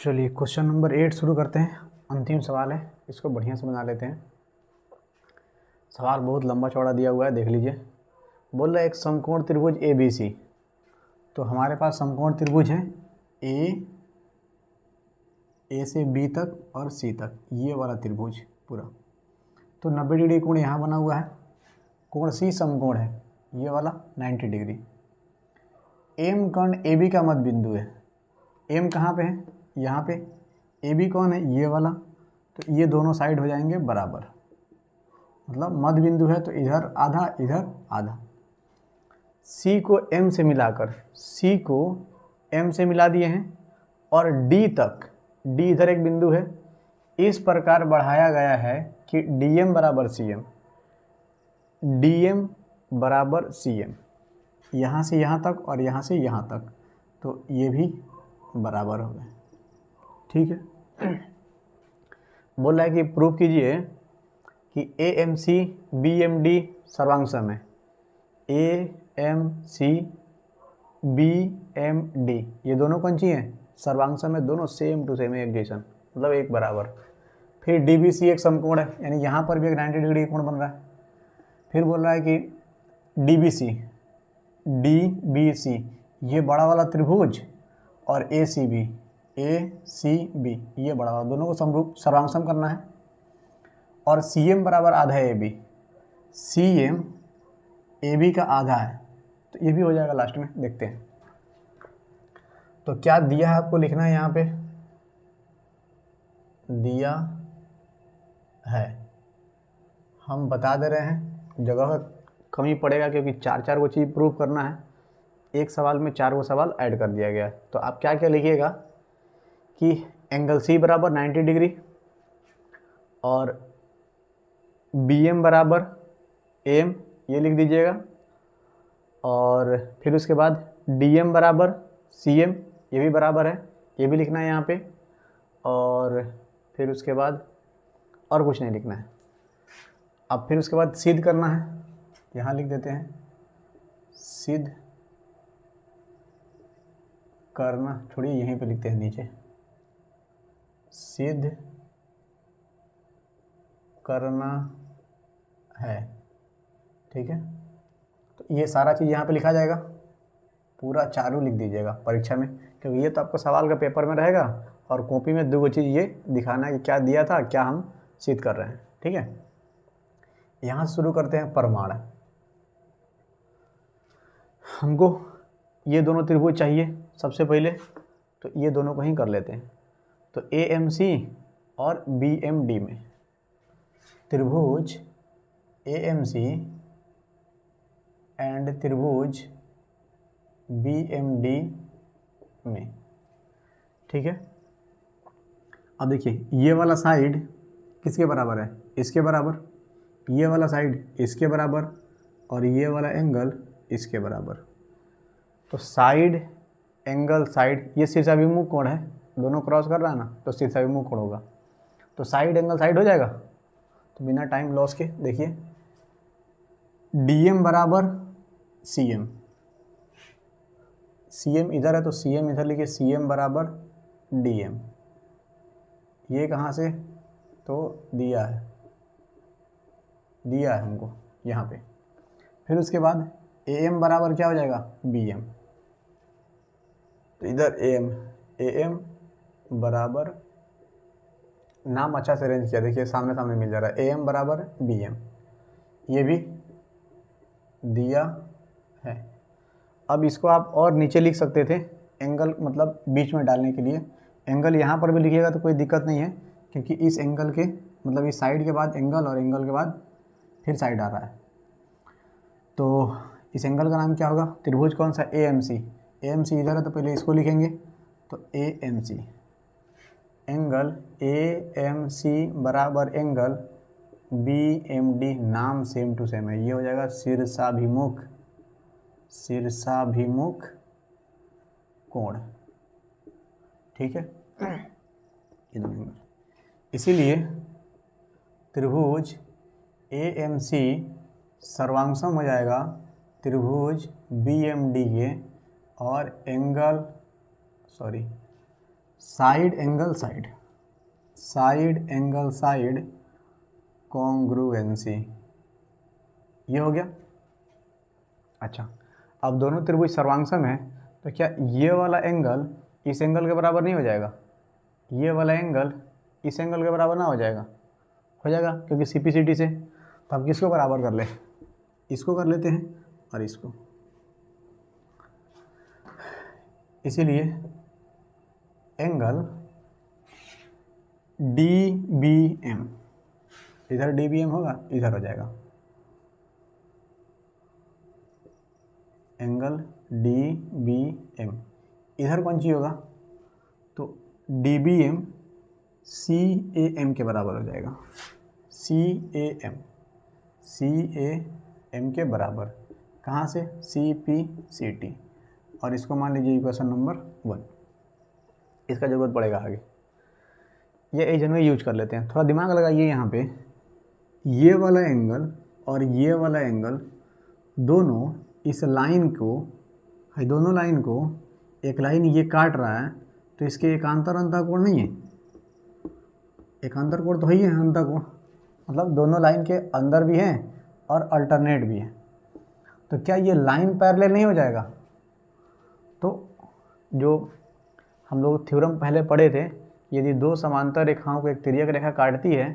चलिए question number 8 शुरू करते हैं। अंतिम सवाल है, इसको बढ़िया से बना लेते हैं। सवाल बहुत लंबा चौड़ा दिया हुआ है, देख लीजिए। बोल रहा है एक समकोण त्रिभुज ए बी सी। तो हमारे पास समकोण त्रिभुज है ए से बी तक और सी तक, ये वाला त्रिभुज पूरा। तो 90 डिग्री कोण यहाँ बना हुआ है, कोण सी समकोण है ये वाला 90 डिग्री। एम कर्ण ए बी का मध्य बिंदु है। एम कहाँ पे है? यहाँ पे। ए बी कौन है? ये वाला। तो ये दोनों साइड हो जाएंगे बराबर, मतलब मध्य बिंदु है तो इधर आधा इधर आधा। सी को एम से मिलाकर, सी को एम से मिला दिए हैं और डी तक, डी इधर एक बिंदु है, इस प्रकार बढ़ाया गया है कि डी एम बराबर सी एम, डी एम बराबर सी एम, यहाँ से यहाँ तक और यहाँ से यहाँ तक, तो ये भी बराबर हो गए। ठीक है। बोल रहा है कि प्रूव कीजिए कि A M C B M D सर्वांगसम है। A M C B M D ये दोनों कौन सी हैं? सर्वांगसम है, दोनों सेम टू सेम, एक जैसन, मतलब एक बराबर। फिर डी बी सी एक समकोण है, यानी यहाँ पर भी एक 90 डिग्री कोण बन रहा है। फिर बोल रहा है कि डी बी सी ये बड़ा वाला त्रिभुज और ए सी बी ये बड़ा वाला, दोनों को समरूप सर्वांगसम करना है। और सी एम बराबर आधा A B, C M A B का आधा है, तो ये भी हो जाएगा लास्ट में, देखते हैं। तो क्या दिया है आपको लिखना है, यहाँ पे दिया है, हम बता दे रहे हैं। जगह का कमी पड़ेगा क्योंकि 4 को चीज़ प्रूव करना है, एक सवाल में 4 सवाल ऐड कर दिया गया है। तो आप क्या क्या लिखिएगा कि एंगल सी बराबर 90 डिग्री और बी एम बराबर एम, ये लिख दीजिएगा। और फिर उसके बाद डी एम बराबर सी एम, ये भी बराबर है, ये भी लिखना है यहाँ पे। और फिर उसके बाद और कुछ नहीं लिखना है। अब फिर उसके बाद सिद्ध करना है, यहाँ लिख देते हैं सिद्ध करना, छोड़िए यहीं पे लिखते हैं नीचे, सिद्ध करना है। ठीक है, तो ये सारा चीज़ यहाँ पे लिखा जाएगा, पूरा चारों लिख दीजिएगा परीक्षा में, क्योंकि ये तो आपको सवाल का पेपर में रहेगा और कॉपी में 2 चीज़ ये दिखाना है कि क्या दिया था, क्या हम सिद्ध कर रहे हैं। ठीक है, यहाँ से शुरू करते हैं प्रमाण। हमको ये दोनों त्रिभुज चाहिए सबसे पहले, तो ये दोनों को ही कर लेते हैं। तो ए एम सी और बी एम डी में त्रिभुज ए एम सी एंड त्रिभुज बी एम डी में। ठीक है, अब देखिए ये वाला साइड किसके बराबर है? इसके बराबर। ये वाला साइड इसके बराबर और ये वाला एंगल इसके बराबर। तो साइड एंगल साइड, ये शीर्षाभिमुख कोण है, दोनों क्रॉस कर रहा है ना, तो शीर्षाभिमुख कोण होगा। तो साइड एंगल साइड हो जाएगा। तो बिना टाइम लॉस के देखिए, डी एम बराबर सी एम, सी एम इधर है तो सी एम इधर लिखिए, सी एम बराबर डी एम। ये कहाँ से? तो दिया है हमको यहाँ पे। फिर उसके बाद ए एम बराबर क्या हो जाएगा? B M. तो इधर ए एम बराबर, नाम अच्छा से अरेंज किया, देखिए सामने सामने मिल जा रहा है, ए एम बराबर बी एम, ये भी दिया है। अब इसको आप और नीचे लिख सकते थे, एंगल मतलब बीच में डालने के लिए। एंगल यहाँ पर भी लिखिएगा तो कोई दिक्कत नहीं है, क्योंकि इस एंगल के मतलब इस साइड के बाद एंगल और एंगल के बाद फिर साइड आ रहा है। तो इस एंगल का नाम क्या होगा? त्रिभुज कौन सा? ए एम सी। ए एम सी इधर है तो पहले इसको लिखेंगे, तो A M C, angle A M C बराबर एंगल बी एम डी, नाम सेम टू सेम है, ये हो जाएगा शीर्षाभिमुख कोण। ठीक है, ये दोनों एंगल, इसीलिए त्रिभुज ए एम सी सर्वांगसम हो जाएगा त्रिभुज बी एम डी के, और angle side angle side, side angle side congruency, ये हो गया। अच्छा, अब दोनों त्रिभुज सर्वांगसम है तो क्या ये वाला एंगल इस एंगल के बराबर नहीं हो जाएगा? ये वाला एंगल इस एंगल के बराबर ना हो जाएगा? हो जाएगा, क्योंकि CPCT से। तो हम किसको बराबर कर ले? इसको कर लेते हैं और इसको। इसीलिए एंगल DBM, इधर DBM होगा, इधर हो जाएगा एंगल DBM। इधर कौन सी होगा? तो DBM CAM के बराबर हो जाएगा, CAM के बराबर। कहाँ से? CPCT। और इसको मान लीजिए इक्वेशन नंबर 1, इसका ज़रूरत पड़ेगा आगे। ये एजन में यूज कर लेते हैं, थोड़ा दिमाग लगाइए यहाँ पे। ये वाला एंगल और ये वाला एंगल दोनों इस लाइन को, दोनों लाइन को एक लाइन ये काट रहा है, तो इसके एकांतर अंतःकोण नहीं है? एकांतर कोण तो है ही है, अंतःकोण मतलब दोनों लाइन के अंदर भी हैं और अल्टरनेट भी है। तो क्या ये लाइन पैरेलल नहीं हो जाएगा? तो जो हम लोग थ्योरम पहले पढ़े थे, यदि दो समांतर रेखाओं को एक तिर्यक रेखा काटती है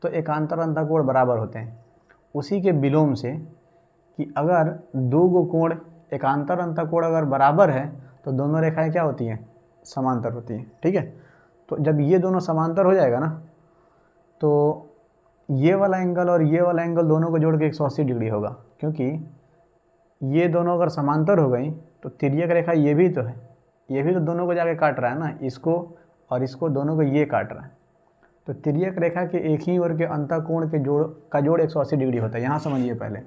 तो एकांतर अंतःकोण बराबर होते हैं। उसी के विलोम से कि अगर दो गो कोण एकांतर अंतःकोण अगर बराबर है तो दोनों रेखाएं क्या होती हैं? समांतर होती हैं। ठीक है, तो जब ये दोनों समांतर हो जाएगा ना, तो ये वाला एंगल और ये वाला एंगल दोनों को जोड़ के 180 डिग्री होगा, क्योंकि ये दोनों अगर समांतर हो गई तो तिर्यक रेखा ये भी तो है, ये भी तो दोनों को जाके काट रहा है ना, इसको और इसको, दोनों को ये काट रहा है। तो तिर्यक रेखा के एक ही ओर के अंतःकोण के जोड़ 180 डिग्री होता है। यहाँ समझिए, पहले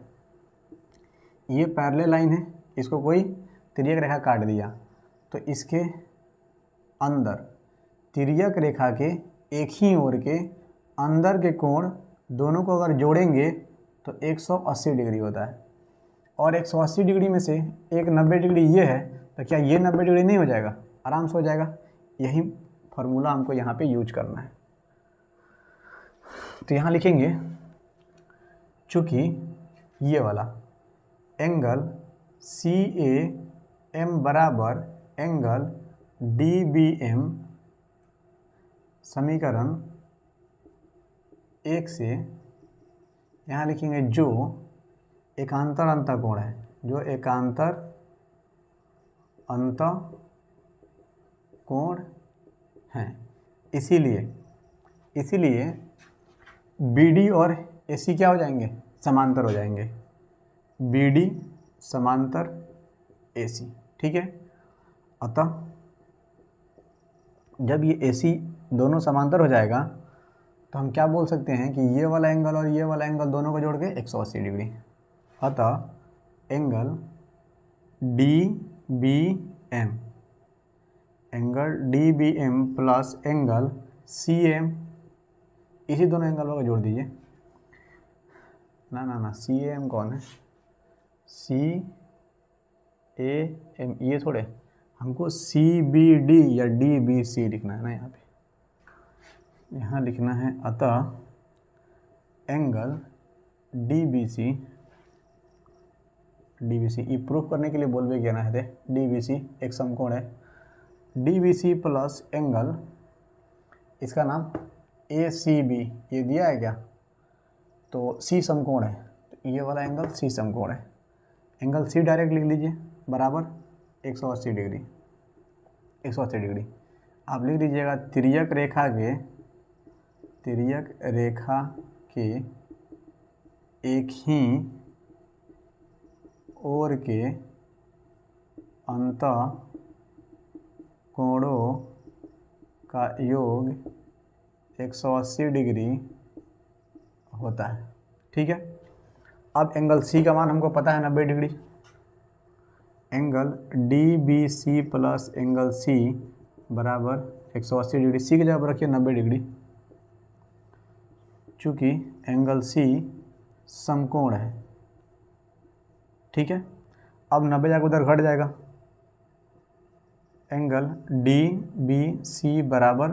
ये पैरेलल लाइन है, इसको कोई तिर्यक रेखा काट दिया तो इसके अंदर तिर्यक रेखा के एक ही ओर के अंदर के कोण दोनों को अगर जोड़ेंगे तो 180 डिग्री होता है। और 180 डिग्री में से एक 90 डिग्री ये है, तो क्या ये 90 डिग्री नहीं हो जाएगा? आराम से हो जाएगा। यही फार्मूला हमको यहाँ पे यूज करना है। तो यहाँ लिखेंगे, चूँकि ये वाला एंगल CAM बराबर एंगल DBM समीकरण 1 से यहाँ लिखेंगे जो एकांतर अंतःकोण है, जो एकांतर अंतःकोण है। इसीलिए BD और AC क्या हो जाएंगे? समांतर हो जाएंगे। BD समांतर AC, ठीक है। अतः जब ये AC दोनों समांतर हो जाएगा तो हम क्या बोल सकते हैं कि ये वाला एंगल और ये वाला एंगल दोनों को जोड़ के 180 डिग्री। अतः angle DBM plus angle CAM, इसी दोनों एंगल को जोड़ दीजिए। ना CAM कौन है? CAM ये थोड़े, हमको CBD या DBC लिखना है ना। यहाँ लिखना है अतः एंगल DBC ये प्रूफ करने के लिए बोल भी कहना है, DBC एक समकोण है। DBC प्लस एंगल, इसका नाम ACB ये दिया है क्या? तो C समकोण है, तो ये वाला एंगल C समकोण है। एंगल C डायरेक्ट लिख लीजिए, बराबर 180 डिग्री। 180 डिग्री आप लिख लीजिएगा। तिर्यक रेखा के एक ही ओर के अंतःकोणों का योग 180 डिग्री होता है, ठीक है। अब एंगल C का मान हमको पता है 90 degree. Angle DBC plus angle C बराबर 180 डिग्री। C की जगह पर रखिए 90 डिग्री, चूँकि एंगल C समकोण है, ठीक है। अब 90 जाकर उधर घट जाएगा, एंगल डी बी सी बराबर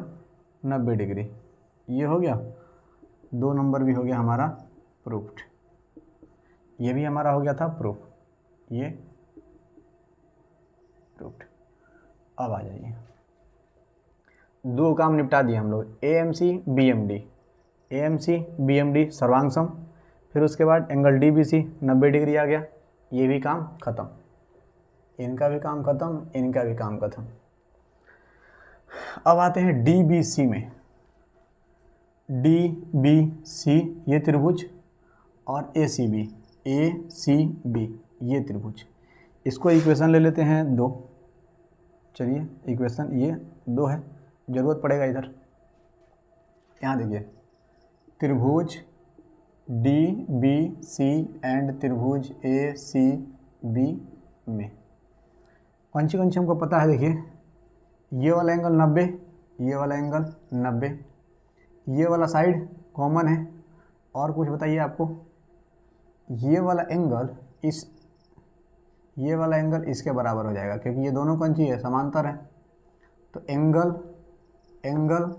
90 डिग्री। ये हो गया, 2 नंबर भी हो गया हमारा प्रूफ्ड। ये भी हमारा हो गया था प्रूफ, ये प्रूफ्ड। अब आ जाइए, 2 काम निपटा दिए हम लोग, AMC BMD, AMC BMD सर्वांग सम, फिर उसके बाद एंगल DBC 90 डिग्री आ गया, ये भी काम खत्म, इनका भी काम खत्म, इनका भी काम खत्म। अब आते हैं DBC में, DBC ये त्रिभुज और ACB ये त्रिभुज, इसको इक्वेशन ले लेते हैं 2। चलिए इक्वेशन ये 2 है, ज़रूरत पड़ेगा इधर। यहाँ देखिए, त्रिभुज DBC एंड त्रिभुज ACB में कौन सी हमको पता है। देखिए, ये वाला एंगल 90, ये वाला एंगल 90, ये वाला साइड कॉमन है। और कुछ बताइए आपको, ये वाला एंगल इसके बराबर हो जाएगा, क्योंकि ये दोनों कौन सी है, समांतर है। तो एंगल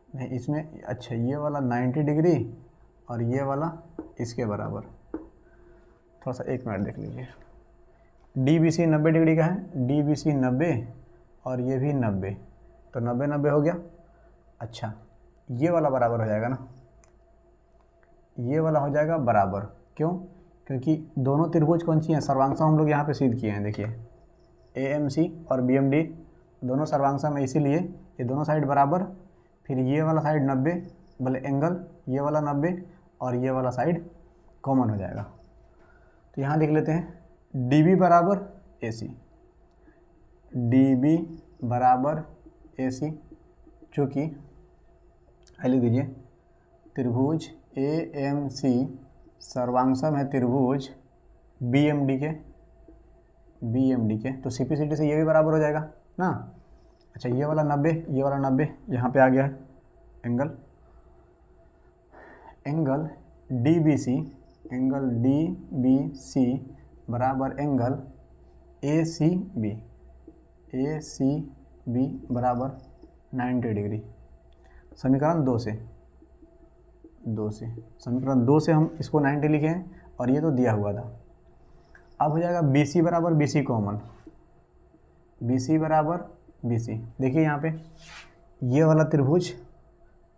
नहीं, इसमें अच्छा, ये वाला 90 डिग्री और ये वाला इसके बराबर। थोड़ा सा 1 मिनट देख लीजिए, DBC 90 डिग्री का है, DBC 90 और ये भी 90, तो 90 हो गया। अच्छा, ये वाला बराबर हो जाएगा ना, ये वाला हो जाएगा बराबर। क्यों? क्योंकि दोनों त्रिभुज कौन सी हैं, सर्वांगसम हम लोग यहाँ पे सिद्ध किए हैं। देखिए, AMC और BMD दोनों सर्वांगसम है, इसीलिए ये दोनों साइड बराबर। फिर ये वाला साइड 90, भले एंगल ये वाला 90 और ये वाला साइड कॉमन हो जाएगा। तो यहाँ लिख लेते हैं DB बराबर AC, DB बराबर AC, चूँकि लिख दीजिए त्रिभुज AMC सर्वांगसम है त्रिभुज BMD के, तो CPCD से ये भी बराबर हो जाएगा ना। अच्छा, ये वाला 90, ये वाला 90 यहाँ पे आ गया है। एंगल DBC बराबर एंगल ACB बराबर 90 डिग्री। समीकरण 2 से समीकरण 2 से हम इसको 90 लिखे हैं, और ये तो दिया हुआ था। अब हो जाएगा BC बराबर BC कॉमन, BC बराबर BC। देखिए यहाँ पे ये वाला त्रिभुज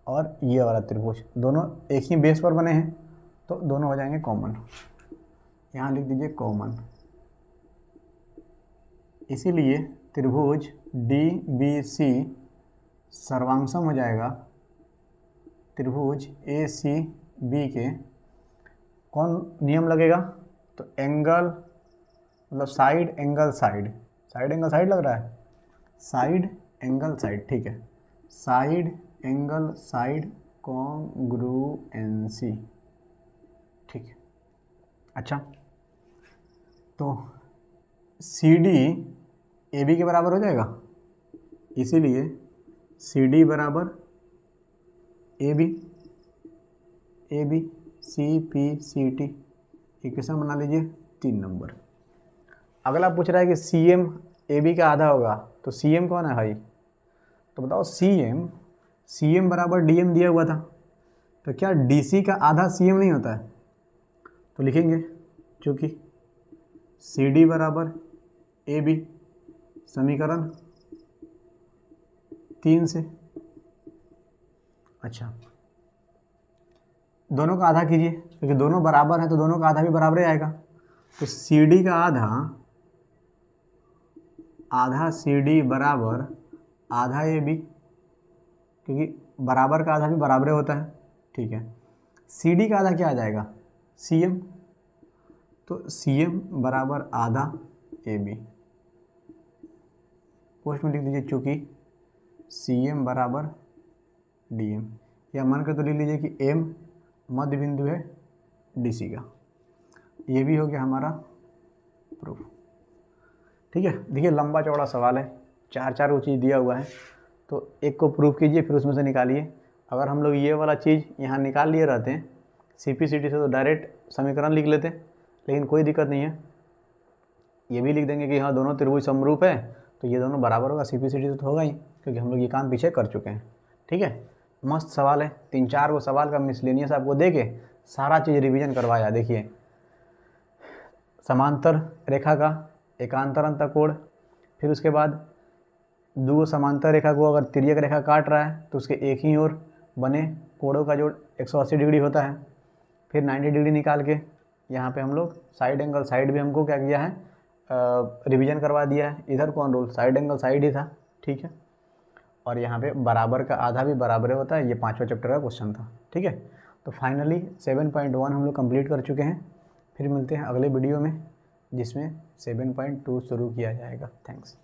और ये वाला त्रिभुज दोनों एक ही बेस पर बने हैं, तो दोनों हो जाएंगे कॉमन। यहाँ लिख दीजिए कॉमन, इसीलिए त्रिभुज DBC सर्वांगसम हो जाएगा त्रिभुज ACB के। कौन नियम लगेगा? तो एंगल मतलब साइड एंगल साइड लग रहा है, साइड एंगल साइड, ठीक है, साइड एंगल साइड कॉन्ग्रुएंसी, ठीक है। अच्छा, तो CD AB के बराबर हो जाएगा, इसीलिए CD बराबर AB CPCT इक्वेशन बना लीजिए 3 नंबर। अगला पूछ रहा है कि CM AB का आधा होगा, तो CM कौन है भाई? तो बताओ, CM बराबर DM दिया हुआ था, तो क्या DC का आधा CM नहीं होता है? तो लिखेंगे, चूँकि CD बराबर AB समीकरण 3 से। अच्छा, दोनों का आधा कीजिए, क्योंकि दोनों बराबर हैं तो दोनों का आधा भी बराबर ही आएगा। तो CD का आधा CD बराबर आधा AB, क्योंकि बराबर का आधा भी बराबर होता है, ठीक है। CD का आधा क्या आ जाएगा? CM, तो CM बराबर आधा AB। पोस्ट में लिख दीजिए, चूँकि CM बराबर DM, या मान कर तो लिख लीजिए कि M मध्य बिंदु है DC का। ये भी हो गया हमारा प्रूफ, ठीक है। देखिए, लंबा चौड़ा सवाल है, 4 वो चीज़ दिया हुआ है, तो एक को प्रूफ कीजिए, फिर उसमें से निकालिए। अगर हम लोग ये वाला चीज़ यहाँ निकाल लिए रहते हैं CPCT से, तो डायरेक्ट समीकरण लिख लेते, लेकिन कोई दिक्कत नहीं है, ये भी लिख देंगे कि हाँ दोनों त्रिभुज समरूप है, तो ये दोनों बराबर होगा, CP/CD तो होगा ही, क्योंकि हम लोग ये काम पीछे कर चुके हैं। ठीक है, मस्त सवाल है, 3-4 वो सवाल का मिसलेनियस आपको दे के सारा चीज़ रिवीजन करवाया। देखिए, समांतर रेखा का एकांतर अंतःकोण, फिर उसके बाद दो समांतर रेखा को अगर तिर्यक रेखा काट रहा है तो उसके एक ही ओर बने कोणों का जोड़ 180 डिग्री होता है। फिर 90 डिग्री निकाल के यहाँ पे हम लोग साइड एंगल साइड भी हमको क्या किया है, रिवीजन करवा दिया है। इधर कौन रूल, साइड एंगल साइड ही था। ठीक है, और यहाँ पे बराबर का आधा भी बराबर होता है, ये 5वां चैप्टर का क्वेश्चन था। ठीक है, तो फाइनली 7.1 हम लोग कंप्लीट कर चुके हैं। फिर मिलते हैं अगले वीडियो में जिसमें 7.2 शुरू किया जाएगा। थैंक्स।